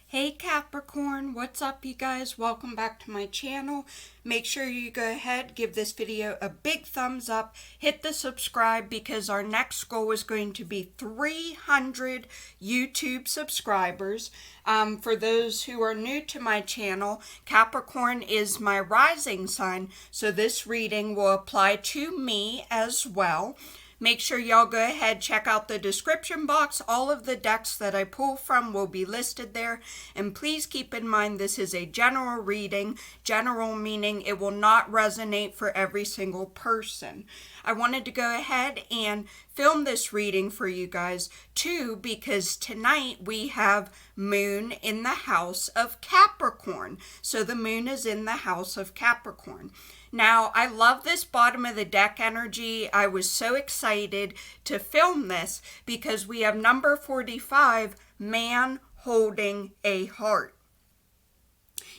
Hey Capricorn, what's up you guys? Welcome back to my channel. Make sure you go ahead, give this video a big thumbs up, hit the subscribe because our next goal is going to be 300 YouTube subscribers. For those who are new to my channel, Capricorn is my rising sign, so this reading will apply to me as well. Make sure y'all go ahead, check out the description box. All of the decks that I pull from will be listed there. And please keep in mind this is a general reading. General meaning it will not resonate for every single person. I wanted to go ahead and film this reading for you guys too because tonight we have moon in the house of Capricorn. So the moon is in the house of Capricorn. Now, I love this bottom of the deck energy. I was so excited to film this because we have number 45, man holding a heart.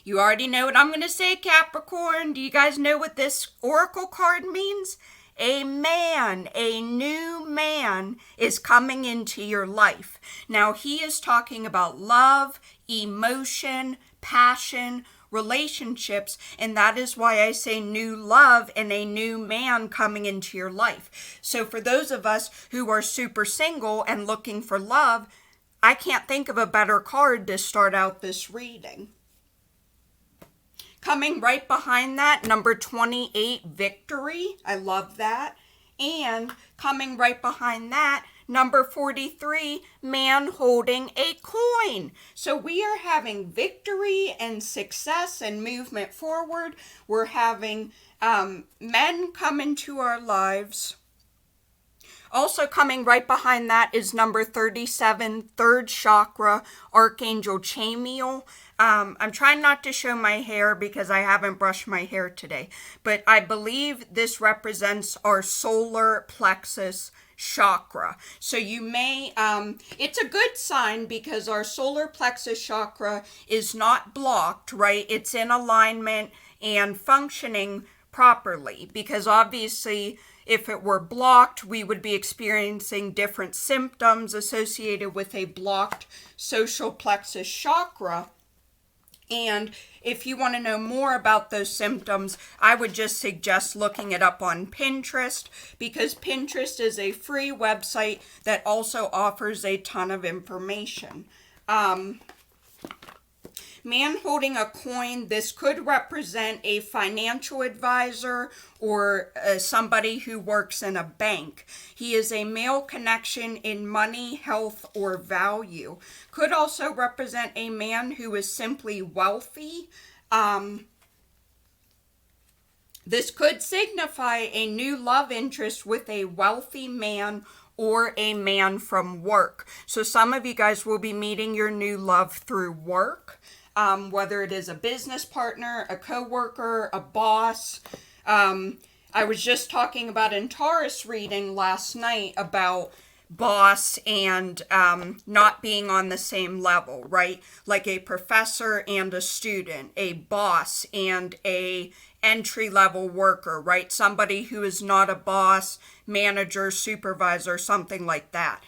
You already know what I'm going to say, Capricorn. Do you guys know what this oracle card means? A man, a new man is coming into your life. Now, he is talking about love, emotion, passion, relationships, and that is why I say new love and a new man coming into your life. So for those of us who are super single and looking for love, I can't think of a better card to start out this reading. Coming right behind that, number 28, victory. I love that. And coming right behind that, number 43, man holding a coin. So we are having victory and success and movement forward. We're having men come into our lives. Also coming right behind that is number 37, third chakra, Archangel Chamuel. I'm trying not to show my hair because I haven't brushed my hair today. But I believe this represents our solar plexus chakra. So you may, it's a good sign because our solar plexus chakra is not blocked, right? It's in alignment and functioning properly because obviously if it were blocked, we would be experiencing different symptoms associated with a blocked social plexus chakra. And if you want to know more about those symptoms, I would just suggest looking it up on Pinterest because Pinterest is a free website that also offers a ton of information. Man holding a coin, this could represent a financial advisor or somebody who works in a bank. He is a male connection in money, health, or value. Could also represent a man who is simply wealthy. This could signify a new love interest with a wealthy man or a man from work. So some of you guys will be meeting your new love through work. Whether it is a business partner, a coworker, a boss. I was just talking about in Taurus reading last night about boss and not being on the same level, right? Like a professor and a student, a boss and a entry-level worker, right? Somebody who is not a boss, manager, supervisor, something like that.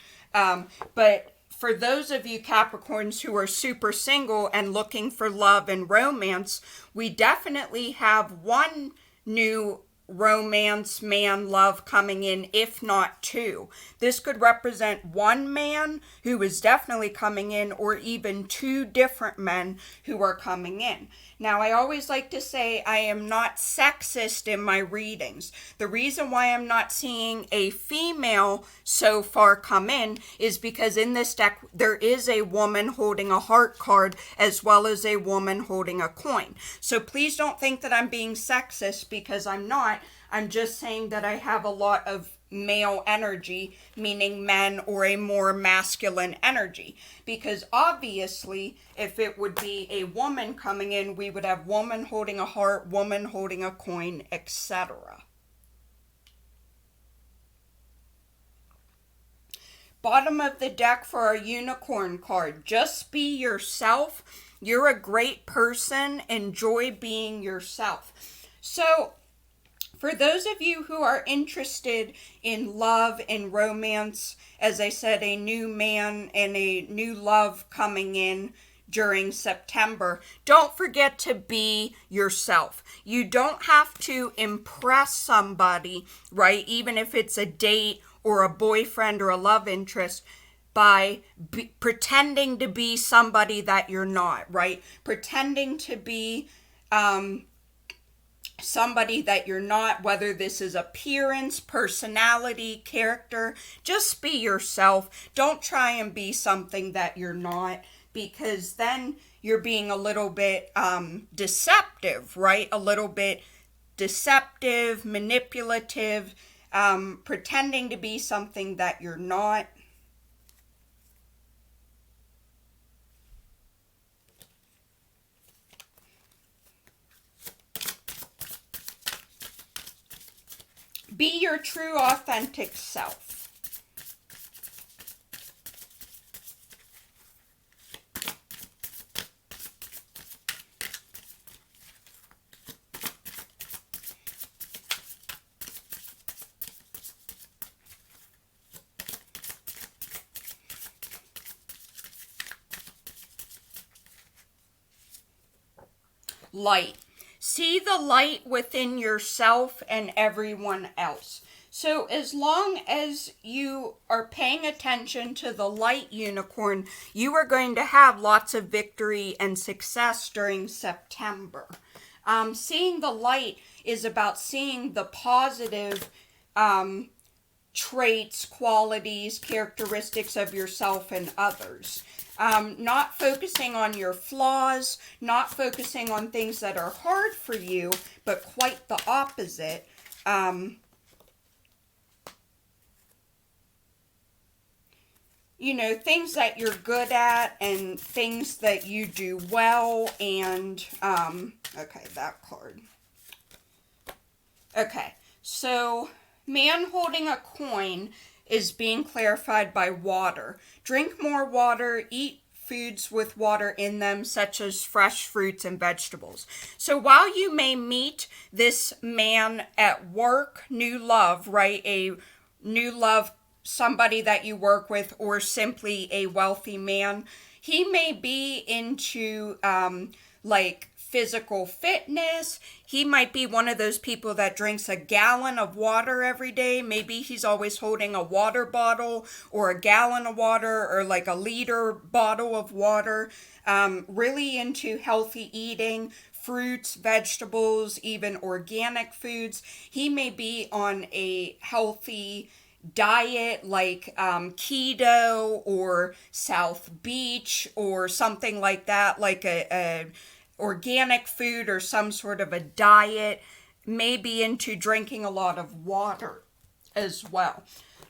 But for those of you Capricorns who are super single and looking for love and romance, we definitely have one new romance, man, love coming in, if not two. This could represent one man who is definitely coming in or even two different men who are coming in. Now, I always like to say I am not sexist in my readings. The reason why I'm not seeing a female so far come in is because in this deck, there is a woman holding a heart card as well as a woman holding a coin. So please don't think that I'm being sexist because I'm not. I'm just saying that I have a lot of male energy, meaning men or a more masculine energy. Because obviously, if it would be a woman coming in, we would have woman holding a heart, woman holding a coin, etc. Bottom of the deck for our unicorn card. Just be yourself. You're a great person. Enjoy being yourself. So, for those of you who are interested in love and romance, as I said, a new man and a new love coming in during September. Don't forget to be yourself. You don't have to impress somebody, right? Even if it's a date or a boyfriend or a love interest, by pretending to be somebody that you're not, right? Pretending to be somebody that you're not, whether this is appearance, personality, character. Just be yourself. Don't try and be something that you're not, because then you're being a little bit deceptive, right? A little bit deceptive, manipulative, pretending to be something that you're not. Be your true, authentic self. Light. See the light within yourself and everyone else. So as long as you are paying attention to the light, unicorn, you are going to have lots of victory and success during September. Seeing the light is about seeing the positive traits, qualities, characteristics of yourself and others. Not focusing on your flaws, not focusing on things that are hard for you, but quite the opposite. You know, things that you're good at and things that you do well. And, okay, that card. Okay, so man holding a coin is being clarified by water. Drink more water, eat foods with water in them, such as fresh fruits and vegetables. So while you may meet this man at work, new love, right? A new love, somebody that you work with, or simply a wealthy man, he may be into like physical fitness. He might be one of those people that drinks a gallon of water every day. Maybe he's always holding a water bottle or a gallon of water or like a liter bottle of water. Really into healthy eating, fruits, vegetables, even organic foods. He may be on a healthy diet like keto or South Beach or something like that, like a organic food or some sort of a diet. May be into drinking a lot of water as well.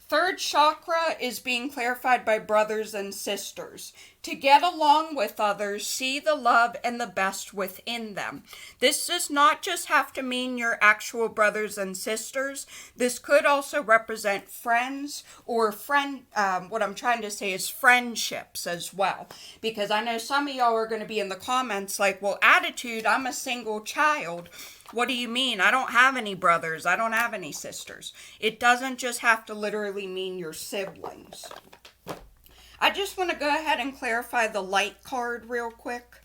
Third chakra is being clarified by brothers and sisters. To get along with others, see the love and the best within them. This does not just have to mean your actual brothers and sisters. This could also represent friends or what I'm trying to say is friendships as well. Because I know some of y'all are going to be in the comments like, well, attitude, I'm a single child. What do you mean? I don't have any brothers. I don't have any sisters. It doesn't just have to literally mean your siblings. I just want to go ahead and clarify the light card real quick.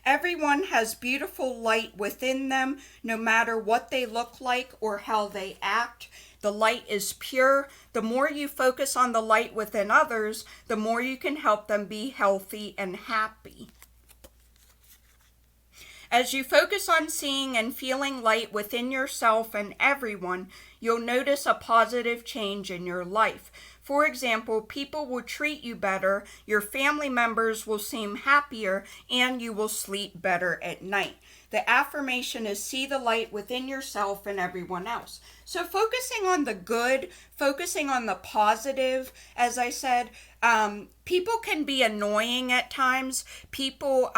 Everyone has beautiful light within them, no matter what they look like or how they act. The light is pure. The more you focus on the light within others, the more you can help them be healthy and happy. As you focus on seeing and feeling light within yourself and everyone, you'll notice a positive change in your life. For example, people will treat you better, your family members will seem happier, and you will sleep better at night. The affirmation is see the light within yourself and everyone else. So focusing on the good, focusing on the positive, as I said, people can be annoying at times. People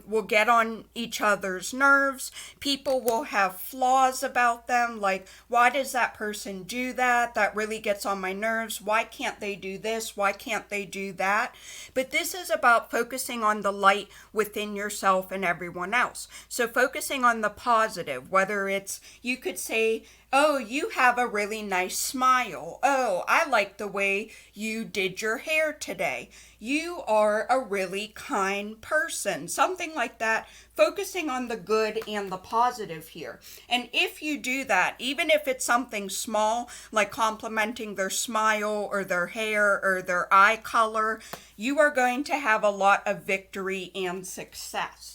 will get on each other's nerves. People will have flaws about them, like, why does that person do that? That really gets on my nerves. Why can't they do this? Why can't they do that? But this is about focusing on the light within yourself and everyone else. So focusing on the positive, whether it's, you could say, Oh, you have a really nice smile. Oh, I like the way you did your hair today. You are a really kind person. Something like that, focusing on the good and the positive here. And if you do that, even if it's something small, like complimenting their smile or their hair or their eye color, you are going to have a lot of victory and success.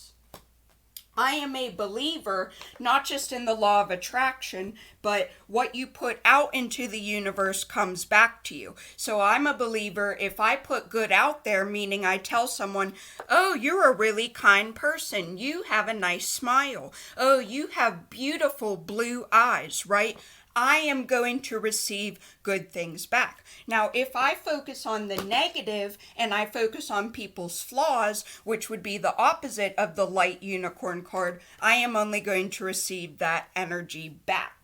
I am a believer, not just in the law of attraction, but what you put out into the universe comes back to you. So I'm a believer, if I put good out there, meaning I tell someone, oh, you're a really kind person. You have a nice smile. Oh, you have beautiful blue eyes, right? I am going to receive good things back. Now, if I focus on the negative and I focus on people's flaws, which would be the opposite of the light unicorn card, I am only going to receive that energy back.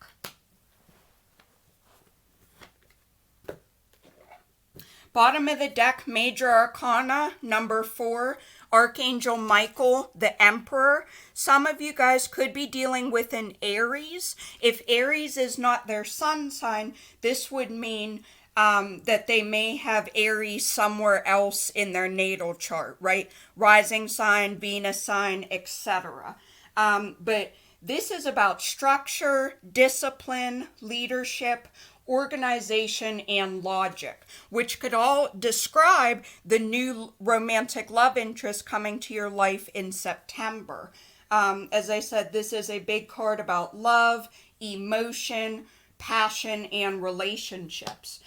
Bottom of the deck, Major Arcana, number 4, Archangel Michael, the Emperor. Some of you guys could be dealing with an Aries. If Aries is not their sun sign, this would mean that they may have Aries somewhere else in their natal chart, right? Rising sign, Venus sign, etc. But this is about structure, discipline, leadership, organization, and logic, which could all describe the new romantic love interest coming to your life in September. As I said, this is a big card about love, emotion, passion, and relationships.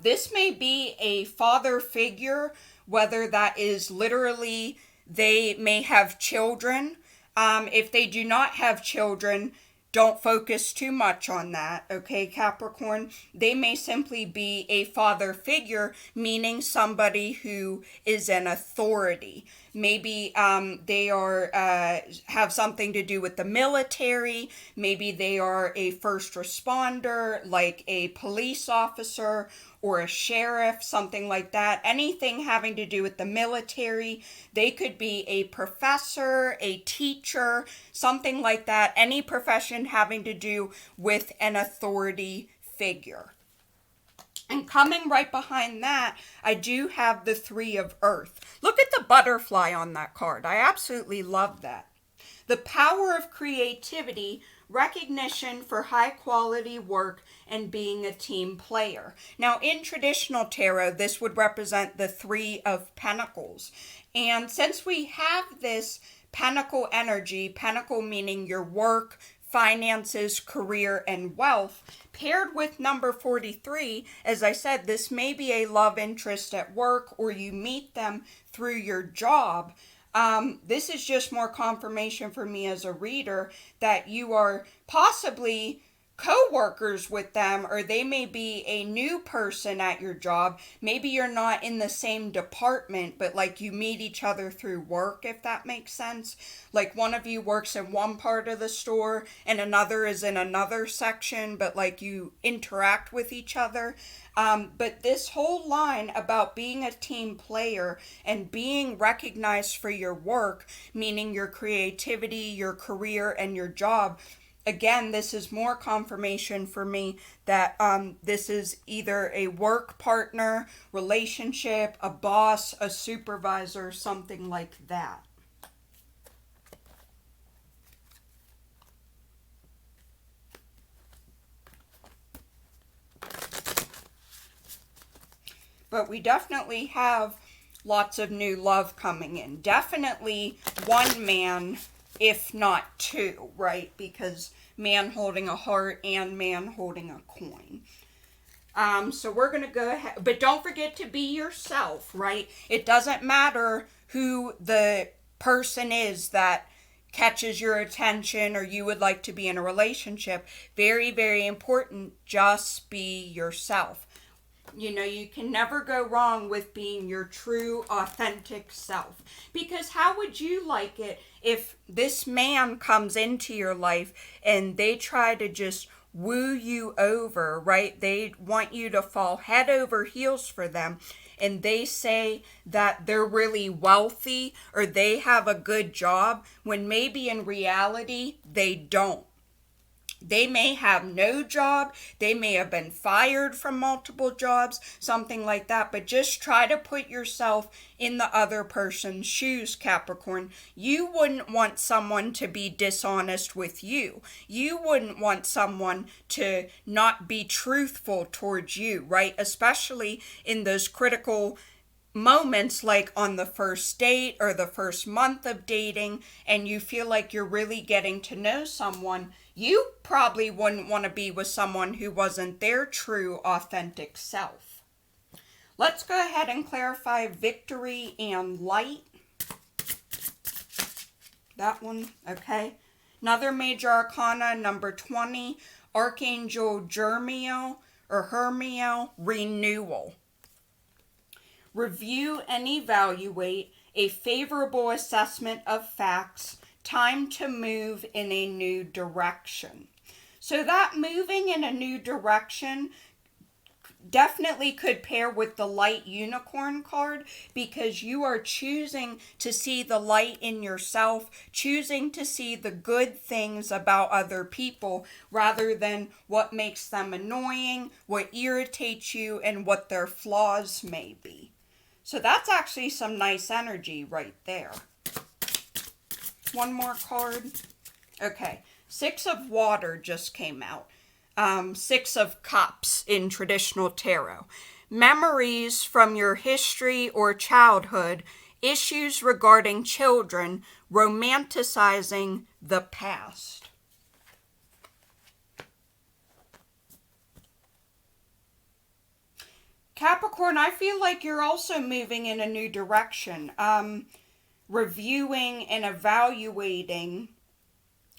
This may be a father figure, whether that is literally they may have children. If they do not have children, don't focus too much on that, okay, Capricorn? They may simply be a father figure, meaning somebody who is an authority. Maybe they are have something to do with the military. Maybe they are a first responder, like a police officer or a sheriff, something like that. Anything having to do with the military. They could be a professor, a teacher, something like that. Any profession having to do with an authority figure. And coming right behind that, I do have the 3 of Earth. Look at the butterfly on that card. I absolutely love that. The power of creativity, recognition for high quality work, and being a team player. Now, in traditional tarot, this would represent the 3 of Pentacles. And since we have this Pentacle energy, Pentacle meaning your work, finances, career, and wealth, paired with number 43, as I said, this may be a love interest at work or you meet them through your job. This is just more confirmation for me as a reader that you are possibly co-workers with them, or they may be a new person at your job. Maybe you're not in the same department, but like you meet each other through work, if that makes sense. Like one of you works in one part of the store and another is in another section, but like you interact with each other. But this whole line about being a team player and being recognized for your work, meaning your creativity, your career, and your job, again, this is more confirmation for me that this is either a work partner, relationship, a boss, a supervisor, something like that. But we definitely have lots of new love coming in. Definitely one man, if not 2, right? Because man holding a heart and man holding a coin. So we're going to go ahead. But don't forget to be yourself, right? It doesn't matter who the person is that catches your attention or you would like to be in a relationship. Very, very important. Just be yourself. You know, you can never go wrong with being your true, authentic self. Because how would you like it if this man comes into your life and they try to just woo you over, right? They want you to fall head over heels for them. And they say that they're really wealthy or they have a good job when maybe in reality they don't. They may have no job. They may have been fired from multiple jobs, something like that. But just try to put yourself in the other person's shoes, Capricorn. You wouldn't want someone to be dishonest with you. You wouldn't want someone to not be truthful towards you, right? Especially in those critical moments like on the first date or the first month of dating, and you feel like you're really getting to know someone. You probably wouldn't want to be with someone who wasn't their true, authentic self. Let's go ahead and clarify victory and light. That one, okay. Another major arcana, number 20, Archangel Jermiel or Hermiel, renewal. Review and evaluate a favorable assessment of facts, time to move in a new direction. So that moving in a new direction definitely could pair with the light unicorn card, because you are choosing to see the light in yourself, choosing to see the good things about other people rather than what makes them annoying, what irritates you, and what their flaws may be. So that's actually some nice energy right there. One more card. Okay, Six of Water just came out. Six of Cups in traditional tarot. Memories from your history or childhood, issues regarding children, romanticizing the past. Capricorn, I feel like you're also moving in a new direction. Reviewing and evaluating,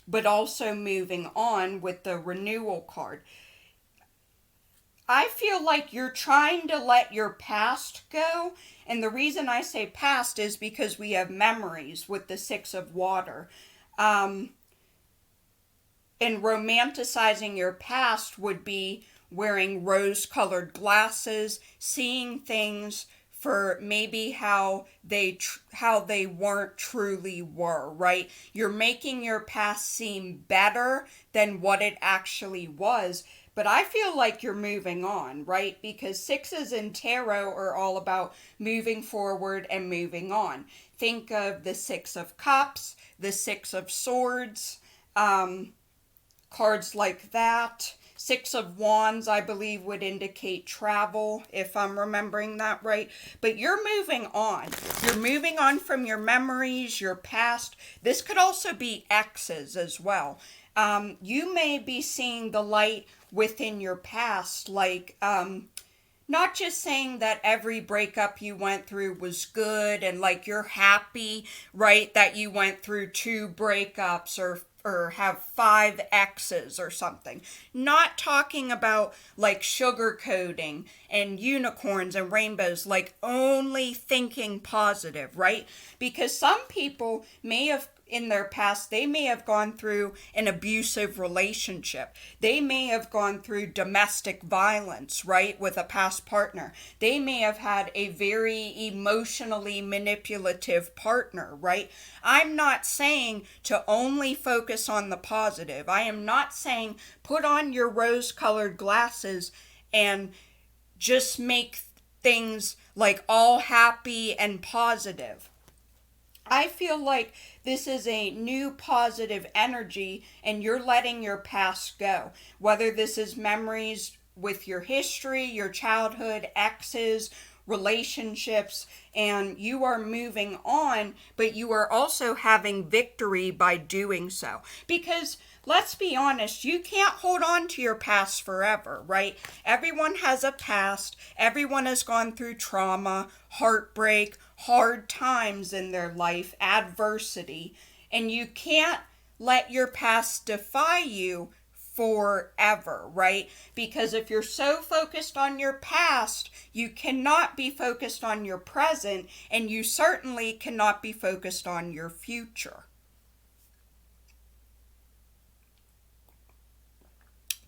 but also moving on with the renewal card. I feel like you're trying to let your past go. And the reason I say past is because we have memories with the Six of Water. And romanticizing your past would be wearing rose-colored glasses, seeing things for maybe how they weren't truly were, right? You're making your past seem better than what it actually was. But I feel like you're moving on, right? Because sixes in tarot are all about moving forward and moving on. Think of the Six of Cups, the Six of Swords, cards like that. Six of Wands, I believe, would indicate travel, if I'm remembering that right. But you're moving on. You're moving on from your memories, your past. This could also be exes as well. You may be seeing the light within your past, like not just saying that every breakup you went through was good and like you're happy, right, that you went through 2 breakups or have 5 exes or something. Not talking about like sugarcoating and unicorns and rainbows, like only thinking positive, right? Because some people may have, in their past, they may have gone through an abusive relationship. They may have gone through domestic violence, right, with a past partner. They may have had a very emotionally manipulative partner, right? I'm not saying to only focus on the positive. I am not saying put on your rose-colored glasses and just make things like all happy and positive. I feel like this is a new positive energy and you're letting your past go. Whether this is memories with your history, your childhood, exes, relationships, and you are moving on, but you are also having victory by doing so. Because let's be honest, you can't hold on to your past forever, right? Everyone has a past. Everyone has gone through trauma, heartbreak, hard times in their life, adversity, and you can't let your past define you forever, right? Because if you're so focused on your past, you cannot be focused on your present, and you certainly cannot be focused on your future.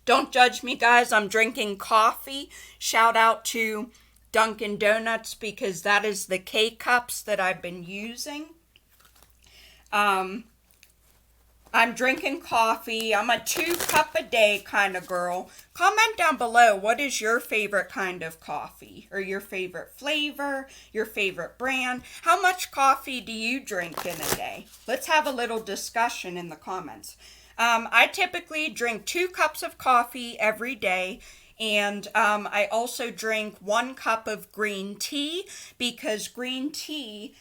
Don't judge me, guys. I'm drinking coffee. Shout out to Dunkin' Donuts, because that is the K-Cups that I've been using. I'm I'm drinking coffee. I'm a 2-cup-a-day kind of girl. Comment down below, what is your favorite kind of coffee? Or your favorite flavor? Your favorite brand? How much coffee do you drink in a day? Let's have a little discussion in the comments. I typically drink 2 cups of coffee every day. And I also drink 1 cup of green tea because green tea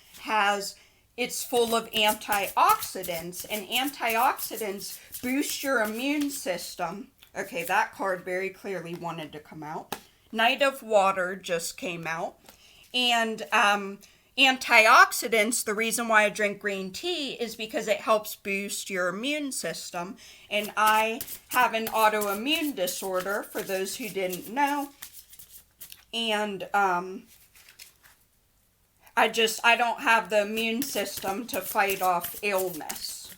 it's full of antioxidants, and antioxidants boost your immune system. Okay, that card very clearly wanted to come out. Knight of Water just came out. And antioxidants, the reason why I drink green tea is because it helps boost your immune system. And I have an autoimmune disorder, for those who didn't know. And I don't have the immune system to fight off illness.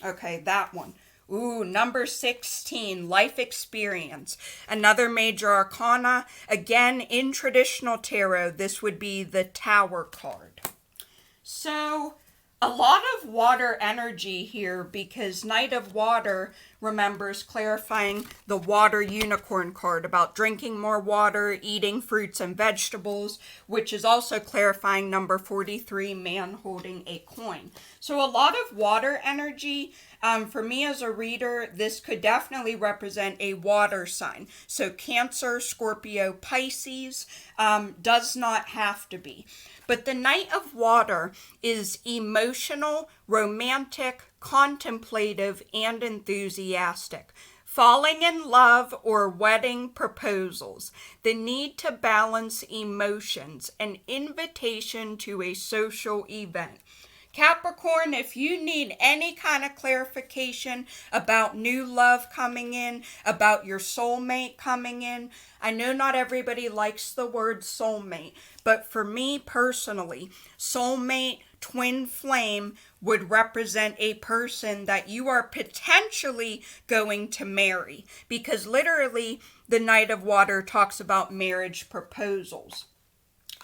Okay, that one. Ooh, number 16, life experience. Another major arcana. Again, in traditional tarot, this would be the Tower card. So, a lot of water energy here because Knight of Water remembers clarifying the water unicorn card about drinking more water, eating fruits and vegetables, which is also clarifying number 43, man holding a coin. So a lot of water energy. For me as a reader, this could definitely represent a water sign. So Cancer, Scorpio, Pisces, does not have to be. But the Knight of Water is emotional, romantic, contemplative, and enthusiastic. Falling in love or wedding proposals, the need to balance emotions, an invitation to a social event. Capricorn, if you need any kind of clarification about new love coming in, about your soulmate coming in, I know not everybody likes the word soulmate, but for me personally, soulmate, twin flame would represent a person that you are potentially going to marry, because literally the Knight of Water talks about marriage proposals.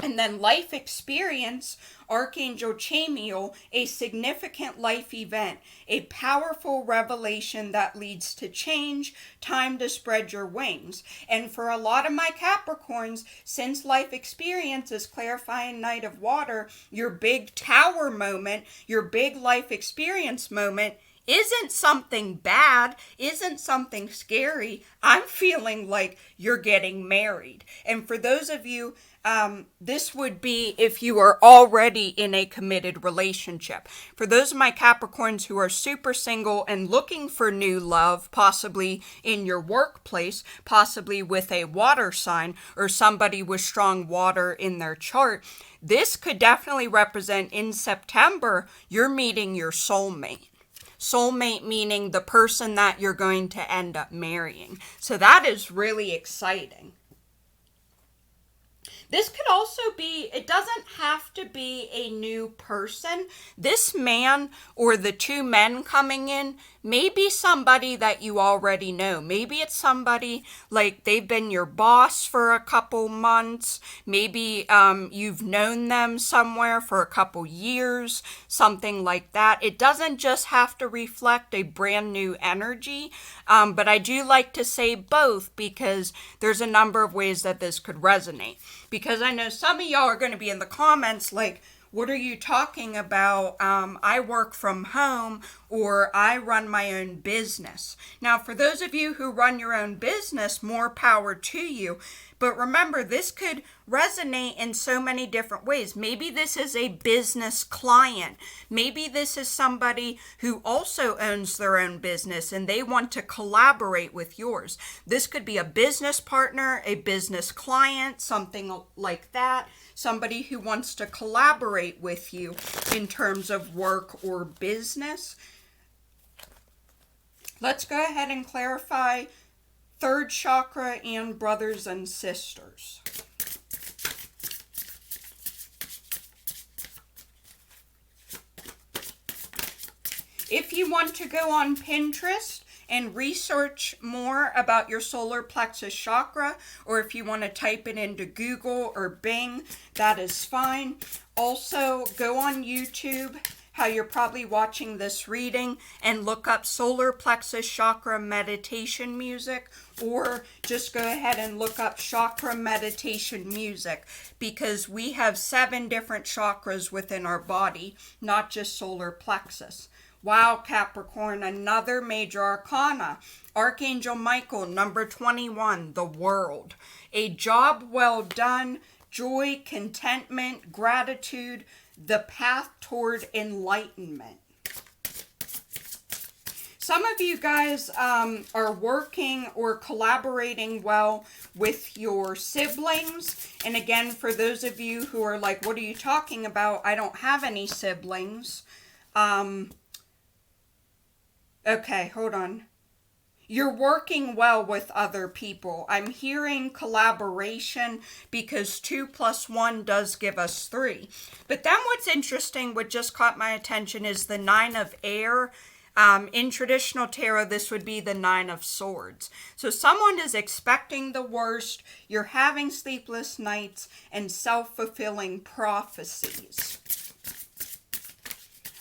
And then life experience, Archangel Chamuel, a significant life event, a powerful revelation that leads to change, time to spread your wings. And for a lot of my Capricorns, since life experience is clarifying Knight of Water, your big tower moment, your big life experience moment isn't something bad, isn't something scary. I'm feeling like you're getting married. And for those of you, this would be if you are already in a committed relationship. For those of my Capricorns who are super single and looking for new love, possibly in your workplace, possibly with a water sign or somebody with strong water in their chart, this could definitely represent in September, you're meeting your soulmate. Soulmate meaning the person that you're going to end up marrying. So that is really exciting. This could also be, it doesn't have to be a new person. This man or the 2 men coming in may be somebody that you already know. Maybe it's somebody like they've been your boss for a couple months. Maybe you've known them somewhere for a couple years, something like that. It doesn't just have to reflect a brand new energy, but I do like to say both because there's a number of ways that this could resonate. Because I know some of y'all are going to be in the comments like, what are you talking about? I work from home or I run my own business. Now, for those of you who run your own business, more power to you. But remember, this could resonate in so many different ways. Maybe this is a business client. Maybe this is somebody who also owns their own business and they want to collaborate with yours. This could be a business partner, a business client, something like that. Somebody who wants to collaborate with you in terms of work or business. Let's go ahead and clarify 3rd chakra and brothers and sisters. If you want to go on Pinterest and research more about your solar plexus chakra, or if you want to type it into Google or Bing, that is fine. Also, go on YouTube, how you're probably watching this reading and look up solar plexus chakra meditation music, or just go ahead and look up chakra meditation music, because we have 7 different chakras within our body, not just solar plexus. Wow, Capricorn, another major arcana. Archangel Michael, number 21, the world. A job well done, joy, contentment, gratitude, the path toward enlightenment. Some of you guys are working or collaborating well with your siblings. And again, for those of you who are like, what are you talking about? I don't have any siblings. Okay, hold on. You're working well with other people. I'm hearing collaboration because 2 + 1 does give us 3. But then what's interesting, what just caught my attention, is the 9 of air. In traditional tarot, this would be the 9 of swords. So someone is expecting the worst. You're having sleepless nights and self-fulfilling prophecies.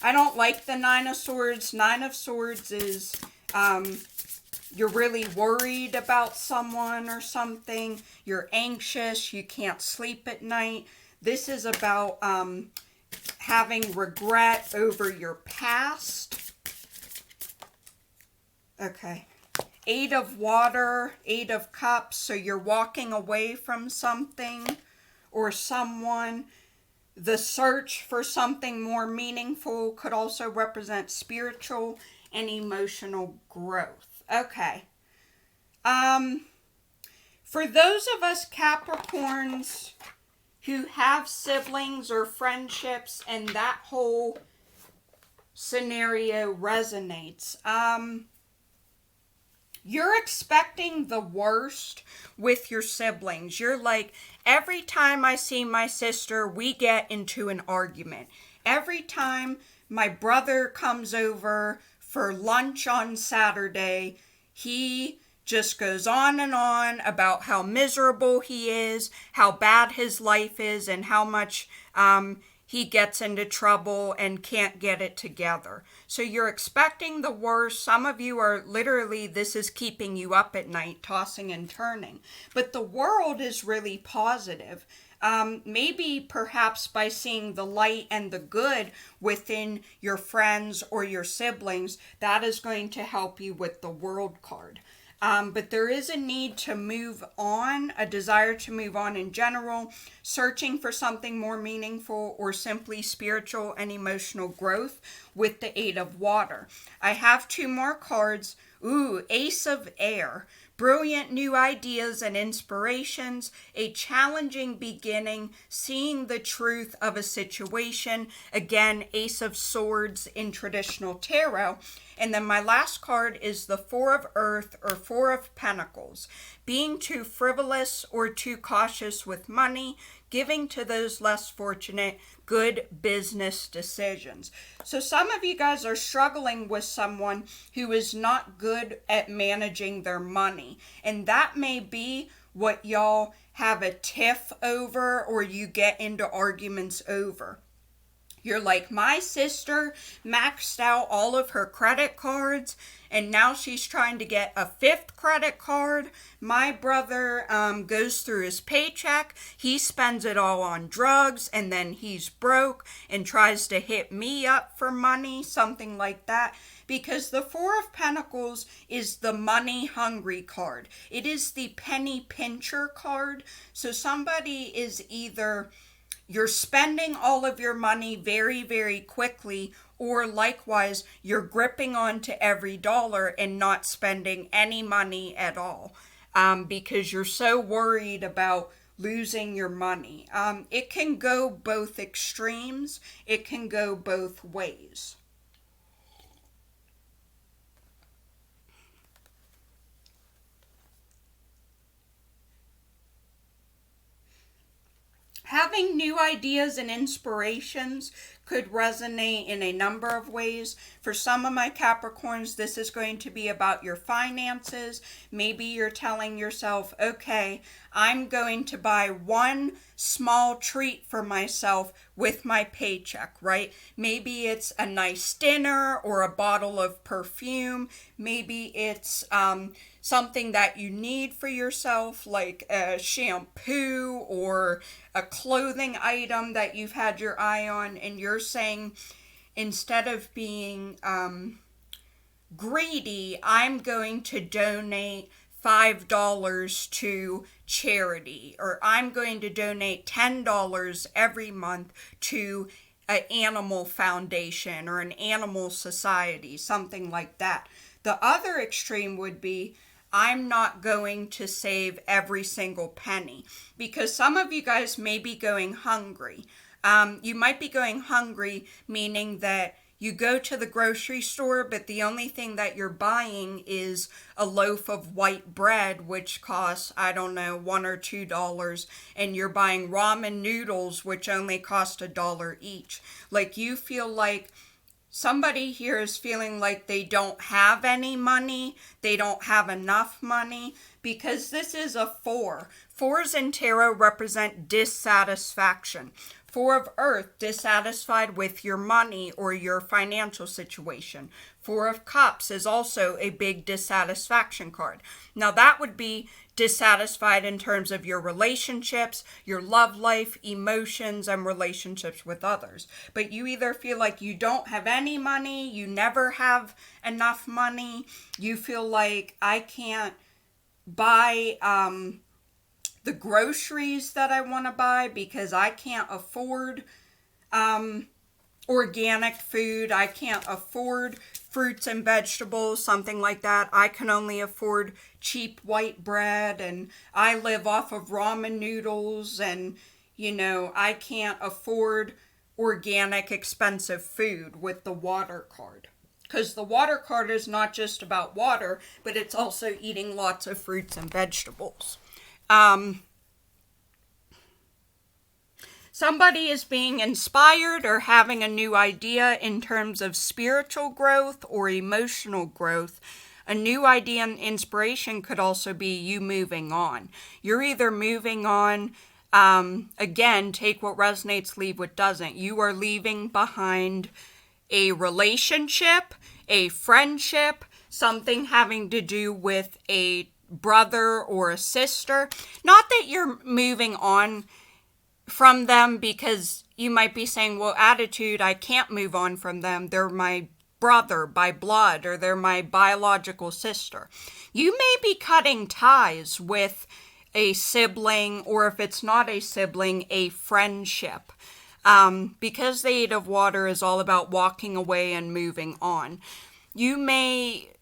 I don't like the 9 of swords. 9 of swords is you're really worried about someone or something. You're anxious. You can't sleep at night. This is about having regret over your past. Okay. 8 of water, 8 of cups. So you're walking away from something or someone. The search for something more meaningful could also represent spiritual and emotional growth. Okay. For those of us Capricorns who have siblings or friendships and that whole scenario resonates, you're expecting the worst with your siblings. You're like, every time I see my sister, we get into an argument. Every time my brother comes over for lunch on Saturday, he just goes on and on about how miserable he is, how bad his life is, and how much he gets into trouble and can't get it together. So you're expecting the worst. Some of you are literally, this is keeping you up at night, tossing and turning. But the world is really positive. Maybe perhaps by seeing the light and the good within your friends or your siblings, that is going to help you with the world card. But there is a need to move on, a desire to move on in general, searching for something more meaningful or simply spiritual and emotional growth with the 8 of water. I have 2 more cards. Ooh, Ace of Air. Brilliant new ideas and inspirations, a challenging beginning, seeing the truth of a situation. Again, Ace of Swords in traditional tarot. And then my last card is the 4 of Earth or 4 of Pentacles. Being too frivolous or too cautious with money, giving to those less fortunate, good business decisions. So some of you guys are struggling with someone who is not good at managing their money. And that may be what y'all have a tiff over or you get into arguments over. You're like, my sister maxed out all of her credit cards and now she's trying to get a 5th credit card. My brother goes through his paycheck. He spends it all on drugs and then he's broke and tries to hit me up for money, something like that. Because the 4 of Pentacles is the money hungry card. It is the penny pincher card. So somebody is either you're spending all of your money very, very quickly, or likewise, you're gripping onto every dollar and not spending any money at all because you're so worried about losing your money. It can go both extremes. It can go both ways. Having new ideas and inspirations could resonate in a number of ways. For some of my Capricorns, this is going to be about your finances. Maybe you're telling yourself, okay, I'm going to buy one small treat for myself with my paycheck, right? Maybe it's a nice dinner or a bottle of perfume. Maybe it's something that you need for yourself, like a shampoo or a clothing item that you've had your eye on, and you're saying, instead of being greedy, I'm going to donate $5 to charity, or I'm going to donate $10 every month to an animal foundation or an animal society, something like that. The other extreme would be, I'm not going to save every single penny, because some of you guys may be going hungry. You might be going hungry, meaning that you go to the grocery store, but the only thing that you're buying is a loaf of white bread, which costs, I don't know, $1 or $2, and you're buying ramen noodles, which only cost $1 each. Like, you feel like somebody here is feeling like they don't have any money, they don't have enough money, because this is a 4. 4s in tarot represent dissatisfaction. 4 of Earth, dissatisfied with your money or your financial situation. 4 of Cups is also a big dissatisfaction card. Now that would be dissatisfied in terms of your relationships, your love life, emotions, and relationships with others. But you either feel like you don't have any money, you never have enough money, you feel like I can't buy the groceries that I want to buy because I can't afford organic food. I can't afford fruits and vegetables, something like that. I can only afford cheap white bread, and I live off of ramen noodles, and, you know, I can't afford organic, expensive food with the water card. Because the water card is not just about water, but it's also eating lots of fruits and vegetables. Somebody is being inspired or having a new idea in terms of spiritual growth or emotional growth. A new idea and inspiration could also be you moving on. You're either moving on, again, take what resonates, leave what doesn't. You are leaving behind a relationship, a friendship, something having to do with a brother or a sister. Not that you're moving on from them, because you might be saying, well, attitude, I can't move on from them. They're my brother by blood, or they're my biological sister. You may be cutting ties with a sibling, or if it's not a sibling, a friendship. Because the 8 of Water is all about walking away and moving on.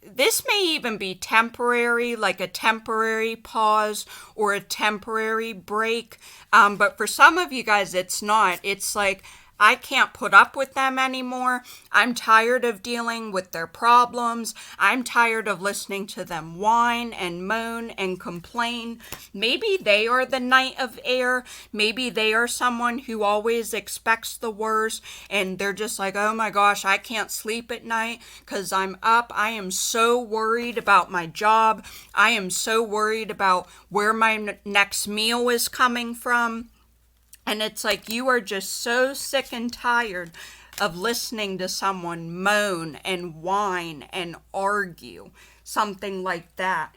This may even be temporary, like a temporary pause or a temporary break. But for some of you guys, it's not. It's like, I can't put up with them anymore. I'm tired of dealing with their problems. I'm tired of listening to them whine and moan and complain. Maybe they are the Knight of Air. Maybe they are someone who always expects the worst, and they're just like, oh my gosh, I can't sleep at night because I'm up. I am so worried about my job. I am so worried about where my next meal is coming from. And it's like, you are just so sick and tired of listening to someone moan and whine and argue, something like that.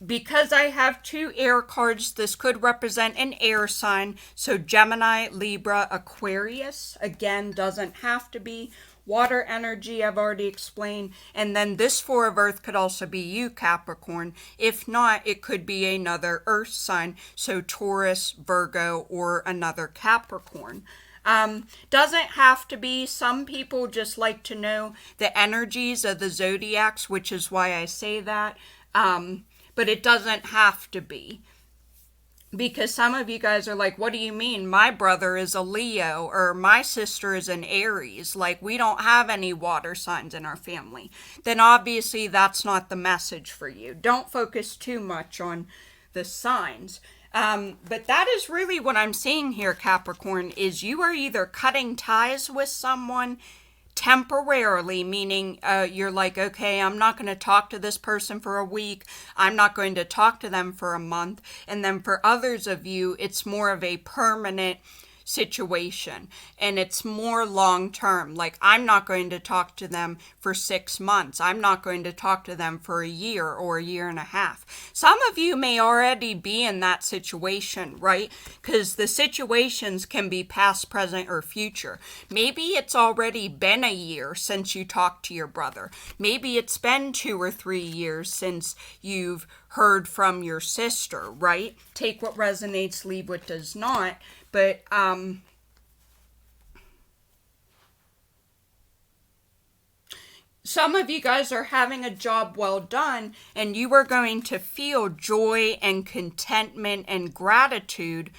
Because I have 2 air cards, this could represent an air sign. So Gemini, Libra, Aquarius, again, doesn't have to be. Water energy, I've already explained. And then this 4 of Earth could also be you, Capricorn. If not, it could be another Earth sign. So Taurus, Virgo, or another Capricorn. Doesn't have to be. Some people just like to know the energies of the zodiacs, which is why I say that. But it doesn't have to be. Because some of you guys are like, what do you mean? My brother is a Leo, or my sister is an Aries. Like, we don't have any water signs in our family. Then obviously that's not the message for you. Don't focus too much on the signs. But that is really what I'm seeing here, Capricorn, is you are either cutting ties with someone temporarily, meaning you're like, okay, I'm not going to talk to this person for a week. I'm not going to talk to them for a month. And then for others of you, it's more of a permanent situation, and it's more long term. Like, I'm not going to talk to them for 6 months. I'm not going to talk to them for a year or a year and a half. Some of you may already be in that situation, right? Because the situations can be past, present, or future. Maybe it's already been a year since you talked to your brother. Maybe it's been 2 or 3 years since you've heard from your sister, right? Take what resonates, leave what does not. But some of you guys are having a job well done, and you are going to feel joy and contentment and gratitude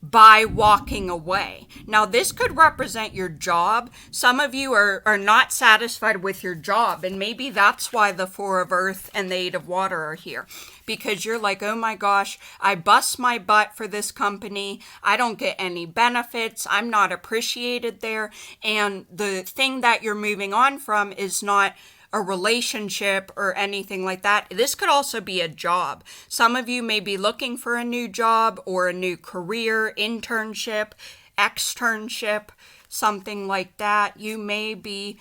by walking away. Now, this could represent your job. Some of you are not satisfied with your job, and maybe that's why the Four of Earth and the Eight of Water are here. Because you're like, oh my gosh, I bust my butt for this company. I don't get any benefits. I'm not appreciated there. And the thing that you're moving on from is not a relationship or anything like that. This could also be a job. Some of you may be looking for a new job or a new career, internship, externship, something like that. You may be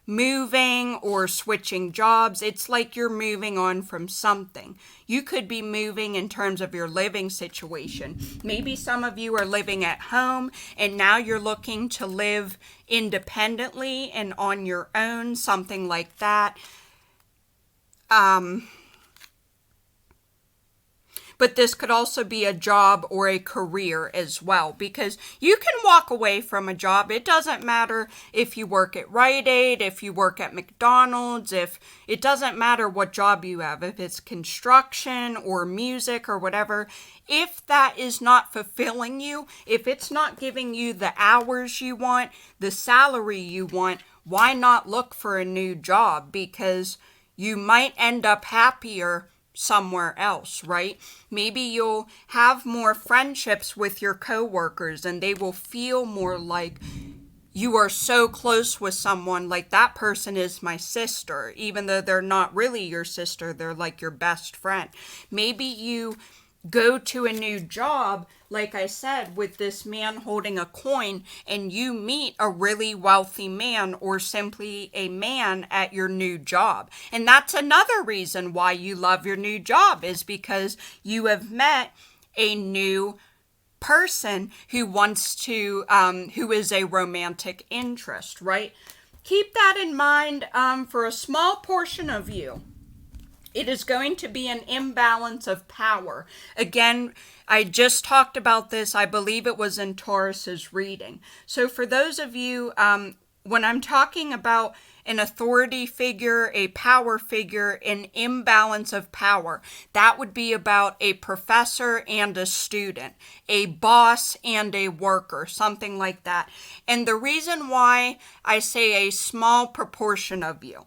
moving or switching jobs. It's like you're moving on from something. You could be moving in terms of your living situation. Maybe some of you are living at home and now you're looking to live independently and on your own, something like that. But this could also be a job or a career as well, because you can walk away from a job. It doesn't matter if you work at Rite Aid, if you work at McDonald's, it doesn't matter what job you have, if it's construction or music or whatever. If that is not fulfilling you, if it's not giving you the hours you want, the salary you want, why not look for a new job? Because you might end up happier somewhere else, right? Maybe you'll have more friendships with your coworkers and they will feel more like you are so close with someone, like that person is my sister, even though they're not really your sister, they're like your best friend. Maybe you go to a new job, like I said, with this man holding a coin, and you meet a really wealthy man or simply a man at your new job. And that's another reason why you love your new job, is because you have met a new person who wants to, who is a romantic interest, right? Keep that in mind for a small portion of you. It is going to be an imbalance of power. Again, I just talked about this. I believe it was in Taurus's reading. So for those of you, when I'm talking about an authority figure, a power figure, an imbalance of power, that would be about a professor and a student, a boss and a worker, something like that. And the reason why I say a small proportion of you,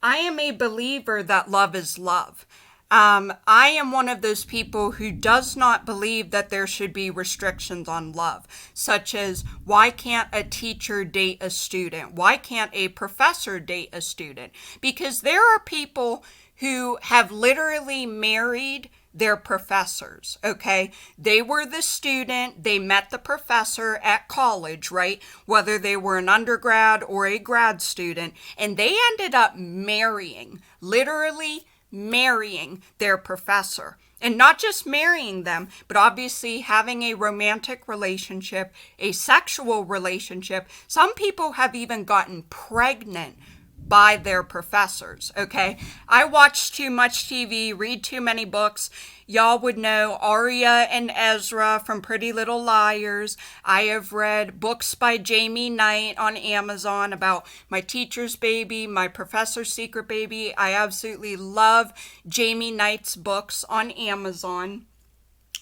I am a believer that love is love. I am one of those people who does not believe that there should be restrictions on love, such as why can't a teacher date a student? Why can't a professor date a student? Because there are people who have literally married their professors, okay? They were the student, they met the professor at college, right? Whether they were an undergrad or a grad student, and they ended up marrying, literally marrying their professor. And not just marrying them, but obviously having a romantic relationship, a sexual relationship. Some people have even gotten pregnant by their professors, okay? I watch too much TV, read too many books. Y'all would know Arya and Ezra from Pretty Little Liars. I have read books by Jamie Knight on Amazon about My Teacher's Baby, My Professor's Secret Baby. I absolutely love Jamie Knight's books on Amazon.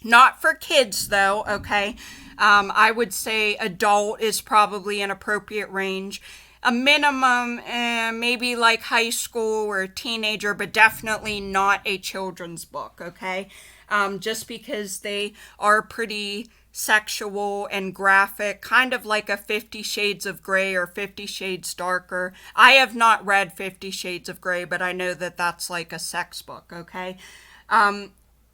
Not for kids though, okay? I would say adult is probably an appropriate range. A minimum, maybe like high school or a teenager, but definitely not a children's book, okay? just because they are pretty sexual and graphic, kind of like a 50 Shades of Grey or 50 Shades Darker. I have not read 50 Shades of Grey, but I know that that's like a sex book, okay?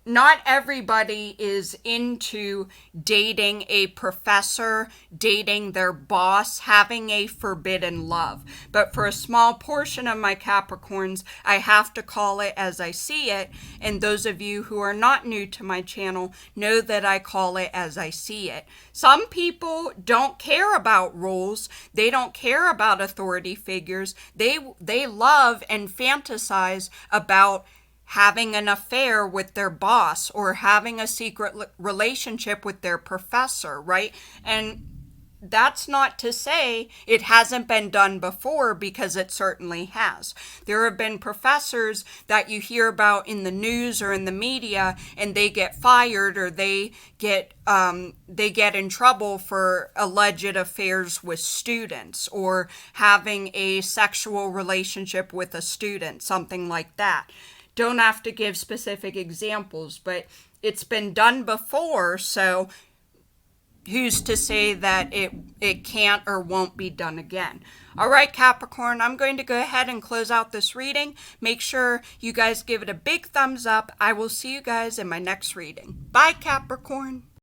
Not everybody is into dating a professor, dating their boss, having a forbidden love. But for a small portion of my Capricorns, I have to call it as I see it. And those of you who are not new to my channel know that I call it as I see it. Some people don't care about rules. They don't care about authority figures. They love and fantasize about having an affair with their boss or having a secret relationship with their professor, right? And that's not to say it hasn't been done before, because it certainly has. There have been professors that you hear about in the news or in the media, and they get fired or they get in trouble for alleged affairs with students or having a sexual relationship with a student, something like that. Don't have to give specific examples, but it's been done before, so who's to say that it can't or won't be done again? All right, Capricorn, I'm going to go ahead and close out this reading. Make sure you guys give it a big thumbs up. I will see you guys in my next reading. Bye, Capricorn.